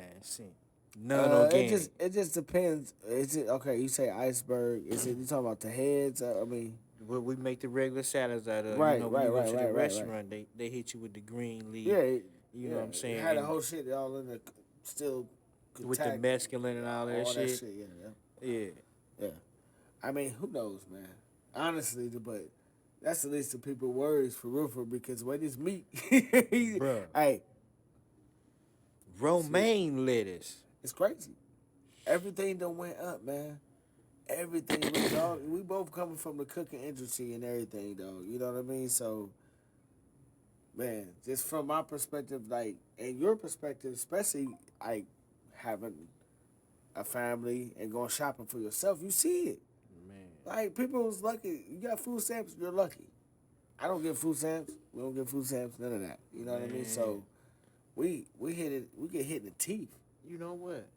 Non-organic. It just depends. Is it okay? You say iceberg. Is it you talking about the heads? I mean, What we make the regular salads out of. Right, you know, when right, you go right, to right, the right, restaurant, they hit you with the green leaf. yeah. You know what I'm saying? Had the And whole shit all in the still with the contact, mescaline and all that shit. Yeah. Yeah. I mean, who knows, man? Honestly, but that's the least of people's worries for Roofer because when it's meat, Bruh. hey, Romaine lettuce. it's crazy. Everything done went up, man. Everything. We both coming from the cooking industry and everything, though. You know what I mean? So, man, just from my perspective, like, and your perspective, especially, like, having a family and going shopping for yourself, you see it. Man. Like, people was lucky. You got food stamps, you're lucky. I don't get food stamps. We don't get food stamps, none of that. You know what I mean? So, we get hit in the teeth. You know what?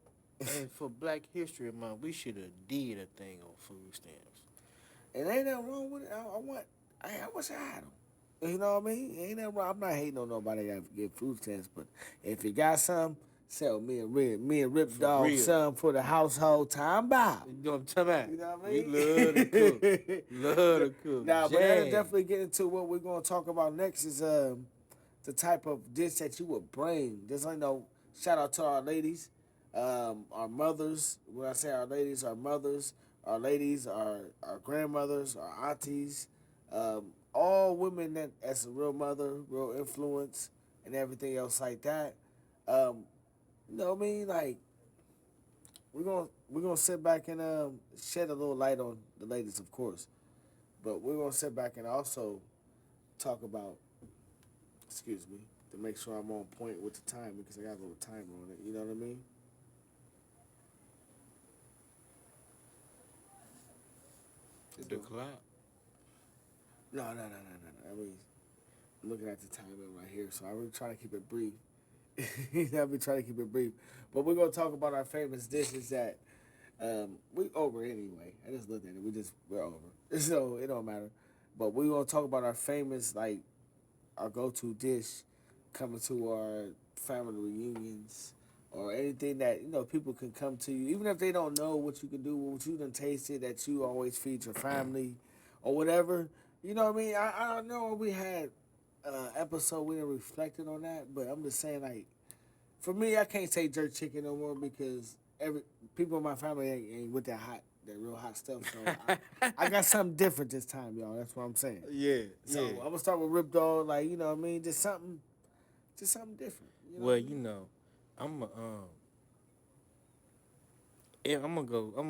And for Black History Month, we should have did a thing on food stamps. And ain't nothing wrong with it. I wish I had them. You know what I mean? Ain't nothing wrong. I'm not hating on nobody that get food stamps, but if you got some, sell me and Rip Dog real. some for the household time bob. You know what I'm talking about? You know what I mean? We love to cook. Love to cook. Nah, but that'll Jam. definitely get into what we're gonna talk about next is the type of dish that you would bring. Just like shout out to our ladies, our mothers. When I say our ladies, our mothers, our ladies, our grandmothers, our aunties, all women that's a real mother, real influence, and everything else like that. You know what I mean? Like we're gonna sit back and shed a little light on the ladies, of course, but we're gonna sit back and also talk about. Excuse me, to make sure I'm on point with the time because I got a little timer on it. You know what I mean? The clock. No. I mean, I'm looking at the timer right here, so I really try to keep it brief. I've been trying to keep it brief, but we're gonna talk about our famous dishes that we over anyway. I just looked at it. We're over, so it don't matter. But we gonna talk about our famous, like, our go-to dish coming to our family reunions, or anything that people can come to you, even if they don't know what you can do, what you done tasted that you always feed your family, or whatever. You know what I mean? I don't know if we had episode we done reflected on that, but I'm just saying, like, for me, I can't say jerk chicken no more because every people in my family ain't with that real hot stuff. So I got something different this time, y'all. That's what I'm saying. Yeah, So I'm gonna start with Rip Dog, like, you know what I mean, just something different. You know Well, what I mean? I'm I'm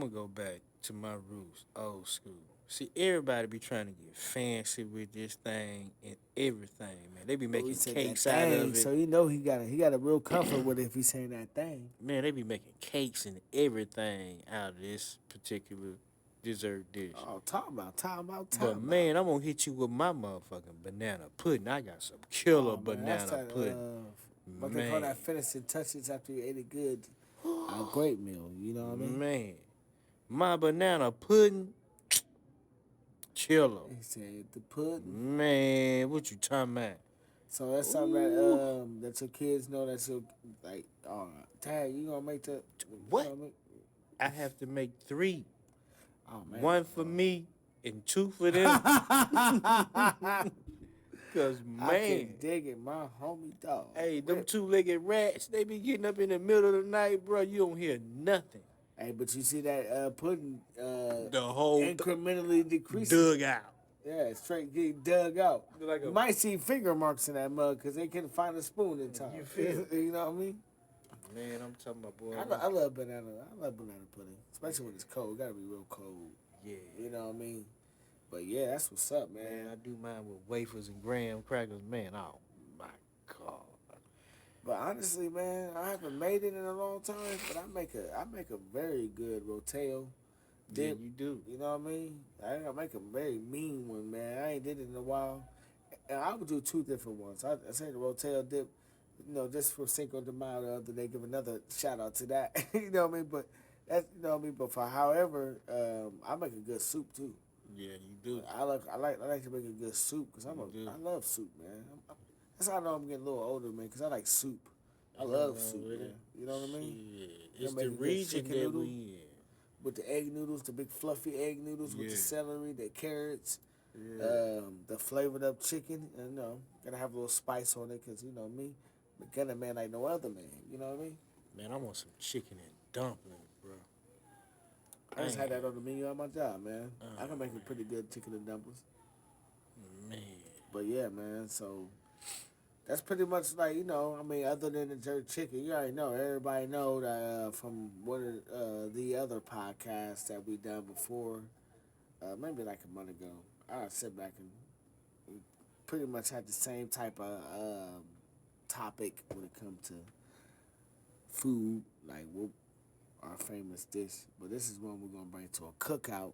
gonna go back to my roots, old school. See, everybody be trying to get fancy with this thing and everything, man. They be But we making said that cakes out thing, of so it. he got a real comfort with it if he's saying that thing. Man, they be making cakes and everything out of this particular dessert dish. Oh, talk But about. man, I'm gonna hit you with my motherfucking banana pudding. I got some killer Oh man, that's banana that pudding. what they call Man, that finishing touches after you ate a good great meal. You know what I mean? man. My banana pudding, killer. He said the pudding. Man, what you talking about? So that's something Ooh. that your kids know that you like. Dad, you gonna make the you What? know what I have to make 3. I mean? One for me and 2 for them. Oh man, Cause I can man, dig it, my homie dog. hey, them Rip. 2-legged rats, they be getting up in the middle of the night, bro. You don't hear nothing. Hey, but you see that pudding The whole incrementally decreasing. dug out. Yeah, straight getting dug out. Like You a, might see finger marks in that mug because they couldn't find a spoon in time. You feel? You know what I mean? man, I'm talking about boy. I love banana. I love banana pudding, especially when it's cold. It gotta be real cold. Yeah. You know what I mean? But yeah, that's what's up, man. Man, I do mine with wafers and graham crackers. Man, oh my god. But honestly, man, I haven't made it in a long time. But I make a very good rotel Yeah, dip. you do. You know what I mean? I make a very mean one, man. I ain't did it in a while. And I would do 2 different ones. I say the rotel dip, just for Cinco de Mayo the other day. Give another shout out to that. You know what I mean? But that's you know what I mean. But for however, I make a good soup too. Yeah, you do. I like to make a good soup because You do. I love soup, man. That's how I know I'm getting a little older, man. Because I like soup. I love soup, with man. it. You know what I mean? Shit. It's make the a good region chicken that noodle we in. with the egg noodles, the big fluffy egg noodles with the Yeah. celery, the carrots, Yeah. the flavored up chicken. And gotta have a little spice on it because me, Gunnah man like no other man. You know what I mean? Man, I want some chicken and dumplings, bro. I just had Man. that on the menu at my job, man. I can make a man. pretty good chicken and dumplings. Man. But yeah, man. So that's pretty much like I mean, other than the jerk chicken, you already know. Everybody know that from one of the other podcasts that we done before, maybe like a month ago. I sit back and we pretty much had the same type of topic when it comes to food, like what our famous dish. But this is one we're gonna bring to a cookout.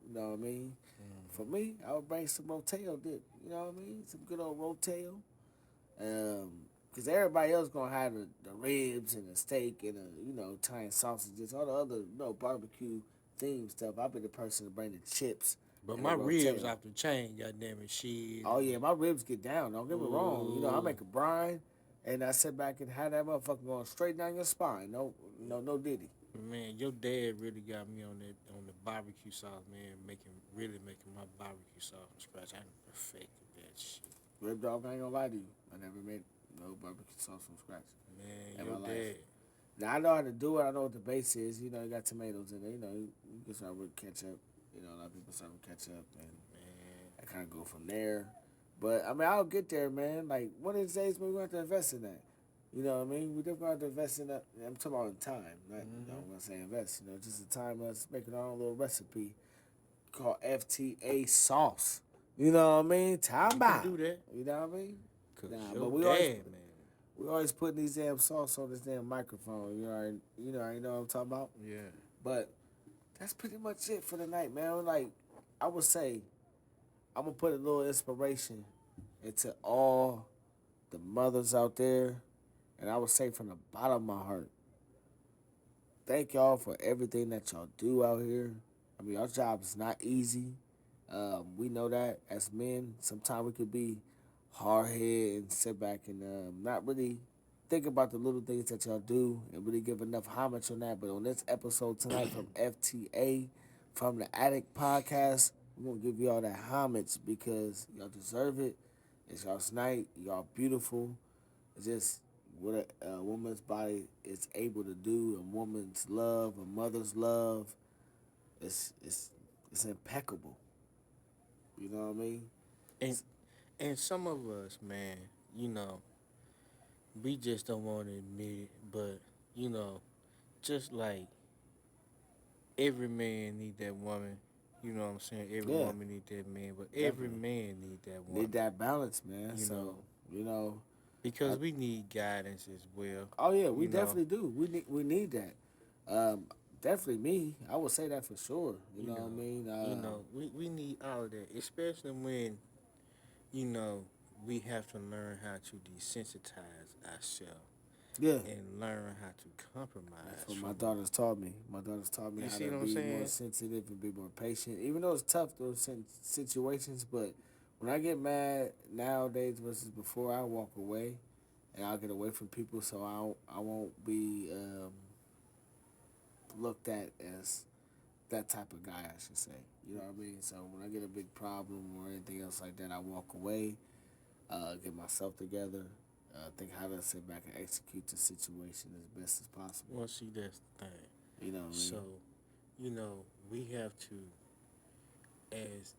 You know what I mean? For me, I would bring some rotel dip. You know what I mean? Some good old rotel. Because everybody else gonna have the ribs and the steak and Italian sausages, all the other barbecue themed stuff. I'll be the person to bring the chips. But And my the ribs rotel. off the chain, goddamn it, shit. Oh yeah, my ribs get down. Don't get me wrong. I Ooh. make a brine, and I sit back and have that motherfucker going straight down your spine. No diddy. Man, your dad really got me on the barbecue sauce, man. Making my barbecue sauce from scratch. I perfected that shit. Rib dog, I ain't gonna lie to you. I never made no barbecue sauce from scratch Man, in your my dad. life. Now I know how to do it. I know what the base is. You got tomatoes in there. You can start with ketchup. A lot of people start with ketchup, and Man, I kind of go from there. But I mean, I'll get there, man. Like one of these days, we're going to have to invest in that. You know what I mean? We definitely have to invest in that. I'm talking about in time, not when I say invest. Just the time of us making our own little recipe called FTA sauce. You know what I mean? Time you out. can do that. You know what I mean? Cause Nah, your but we dad, always man. we always putting these damn sauce on this damn microphone. You know what I'm talking about. Yeah. But that's pretty much it for the night, man. Like I would say, I'm gonna put a little inspiration into all the mothers out there, and I would say from the bottom of my heart, thank y'all for everything that y'all do out here. I mean, our job is not easy. We know that as men, sometimes we could be hard headed and sit back and not really think about the little things that y'all do and really give enough homage on that. But on this episode tonight from FTA, from the Addict Podcast, we're gonna give y'all that homage because y'all deserve it. It's y'all's night. Y'all beautiful. It's just what a woman's body is able to do. A woman's love, a mother's love. It's impeccable. You know what I mean? And and some of us, man, you know, we just don't want to admit it, but you know, just like every man need that woman, you know what I'm saying? Every Yeah, woman need that man, but every definitely. man need that Need woman, that balance, man. you know, So you know, because I, we need guidance as well, oh yeah, we you know. definitely do. We need that. Um, definitely me. I would say that for sure. You You know what I know, mean? we need all of that, especially when, you know, we have to learn how to desensitize ourselves Yeah. and learn how to That's compromise what my from, daughters taught me. My daughters taught me you how see to what I'm be more saying? sensitive and be more patient. Even though it's tough those situations, but when I get mad nowadays versus before, I walk away and I'll get away from people so I won't be looked at as that type of guy, I should say. You know what I mean? So when I get a big problem or anything else like that, I walk away, get myself together, think how to sit back and execute the situation as best as possible. Well, see, that's the thing. You know what I mean? So, you know, we have to, as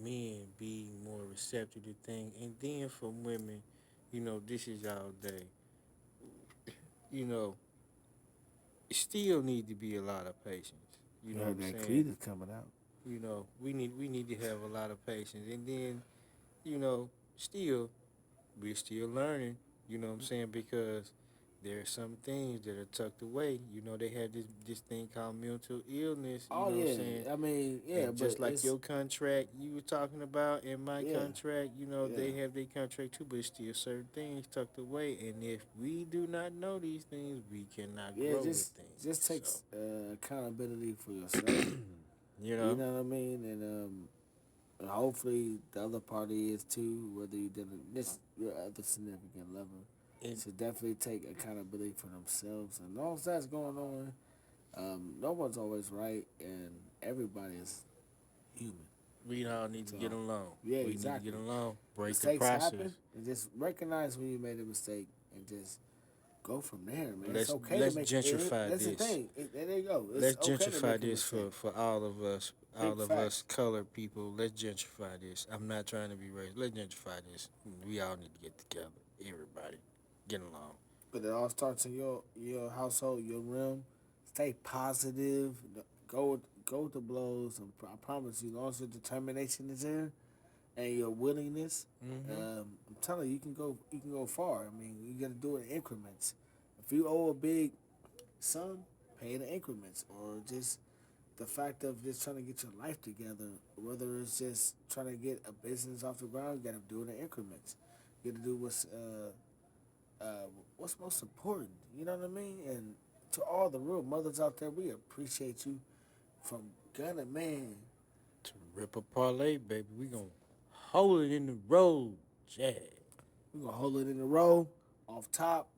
men, be more receptive to things, and then for women, you know, this is our day. You know, it still need to be a lot of patience. You You know what heard I'm that saying? Cletus coming out. You know, we need to have a lot of patience, and then, you know, still we're still learning. You know what I'm saying? Because there are some things that are tucked away. You know, they have this thing called mental illness. You Oh know what I'm saying? yeah, I mean yeah, And but just like it's your contract you were talking about and my yeah, contract, you know, yeah, they have their contract too, but it's still certain things tucked away. And if we do not know these things, we cannot yeah. grow with Just things. So, takes accountability for yourself. you You know, know what I mean? And hopefully the other party is too. Whether you did this, your other significant lover and should definitely take accountability for themselves. And all that's going on, no one's always right, and everybody is human. we all need to So get along. yeah, We need to get exactly. along, break the Mistakes process. happen, and just recognize when you made a mistake, and just go from there, man. It's Let's okay to let's make it. gentrify That's the this. thing. There you go. It's Let's okay to make gentrify a this mistake. for Big all of us facts. colored people. Let's gentrify this. I'm not trying to be racist. Let's gentrify this. We all need to get together. Everybody, get along. But it all starts in your household, your room. Stay positive. Go with the blows. I promise you, as long as your determination is there and your willingness, Hmm. I'm telling you, you can go far. I mean, you got to do it in increments. If you owe a big sum, pay it in increments, or just the fact of just trying to get your life together, whether it's just trying to get a business off the ground, you got to do it in increments. You got to do what's most important. You know what I mean? And to all the real mothers out there, we appreciate you from Gunna, man. To rip a parlay, baby, we gonna hold it in the road, yeah. We're going to hold it in a row off top.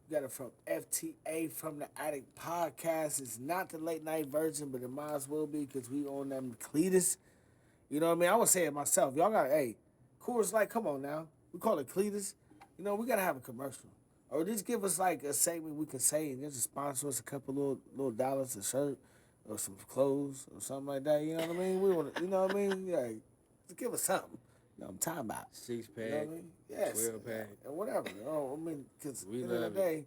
We got it from FTA, from the Addict Podcast. It's not the late night version, but it might as well be because we on them Cletus. You know what I mean? I would say it myself. Y'all got, hey, Coors Light, come on now. We call it Cletus. You know, we got to have a commercial. Or just give us like a segment we can say and just sponsor us a couple little dollars, a shirt, or some clothes, or something like that. You know what I mean? We want to, you know what I mean? Yeah, just give us something. You know what I'm talking about. Six You know what pack, I mean? Yes. 12 pack. And whatever. You know, I mean, because at We the end of the love it. day,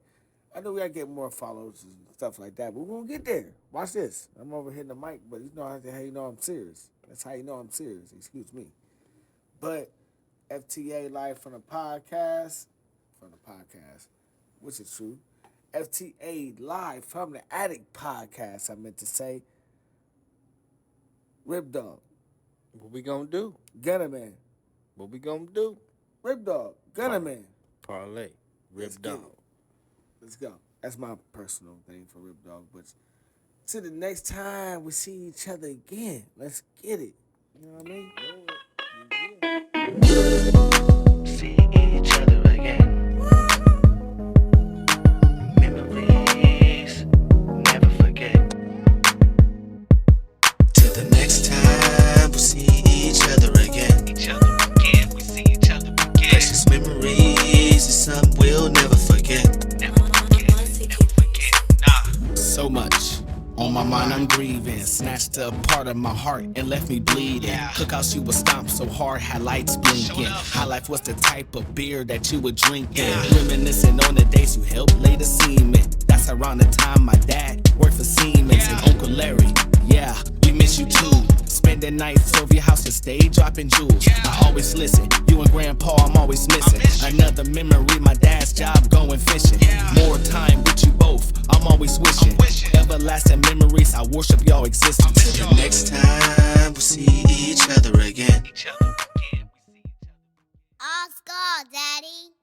I know we got to get more followers and stuff like that, but we're going to get there. Watch this. I'm over hitting the mic, but you know how you know I'm serious. That's how you know I'm serious. Excuse me. But FTA Live from the podcast, which is true. FTA Live from the Addict Podcast, I meant to say. Rip Dog, What we gonna do? Gunna Man. What we gonna do? Rip Dog, Gunna Man. Parlay, Let's rip get dog. it. Let's go. That's my personal thing for Rip Dog. But till the next time we see each other again, let's get it. You know what I mean? See each other again. Memories, never forget. Till the next time we see each other again. We see each other again. Precious memories is something we'll never forget. Never forget, never forget. Nah. So much on my mind, I'm grieving. Snatched a part of my heart and left me bleeding. Cookhouse, you would stomp so hard, had lights blinking. High Life was the type of beer that you would drink in. Reminiscing on the days you helped lay the semen. That's around the time my dad worked for Siemens. And Uncle Larry, yeah, we miss you too. Spending nights over your house and stay dropping jewels. I always listen, you and Grandpa, I'm always missing. Another memory, my dad's job going fishing. More time with you both, I'm always wishing. Everlasting memories, I worship y'all existence. Till the next time we see each other again. Each other again. We see each other. Oscar, Daddy.